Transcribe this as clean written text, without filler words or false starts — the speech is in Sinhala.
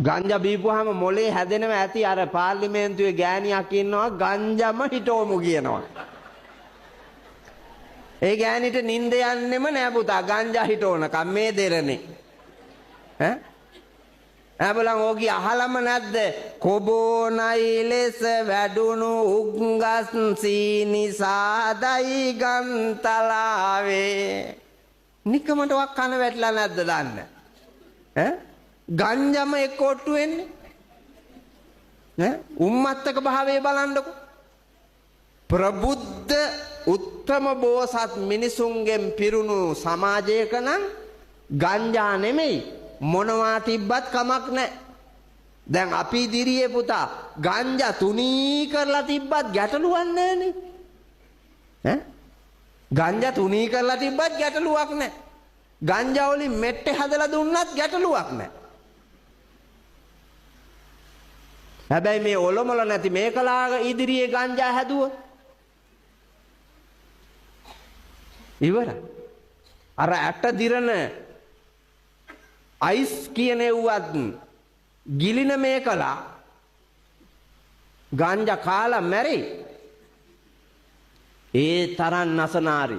ගංජා බීපුවාම මොලේ හැදෙනවා ඇති අර පාර්ලිමේන්තුවේ ගෑණියක් ඉන්නවා ගංජාම හිටෝමු කියනවා. ඒ ගෑණිට නිින්ද යන්නෙම නෑ පුතා ගංජා හිටෝනකම් මේ දෙරනේ. ඈ? ආබලන් ඕකී අහලම නැද්ද? කොබෝනයි ලෙස වැඩුණු උග්ගස් සීනි සාදයි ගන්තලාවේ. නිකමටවත් කන වැටලා නැද්ද දන්න? ඈ? ගංජම එක්ක ඔට්ටු වෙන්නේ ඈ උම්මත්තක භාවයේ බලන්නකො ප්‍රබුද්ධ උත්තම බෝසත් මිනිසුන්ගෙන් පිරුණු සමාජයක නම් ගංජා නෙමෙයි මොනවා තිබ්බත් කමක් නැහැ. දැන් අපි ඉදිරියේ පුතා ගංජා තුනී කරලා තිබ්බත් ගැටලුවක් නැහැනේ ඈ ගංජා තුනී කරලා තිබ්බත් ගැටලුවක් නැහැ. ගංජා වලින් මෙට්ටේ හදලා දුන්නත් ගැටලුවක් නැහැ. හැබැයි මේ ඔලොමල නැති මේකලා ඉදිරියේ ගංජා හැදුවොත් ඉවරයි. අර ඇට දිරන අයිස් කියන එව්වත් ගිලින මේකලා ගංජා කාලා මැරෙයි. ඒ තරම් නසනාරි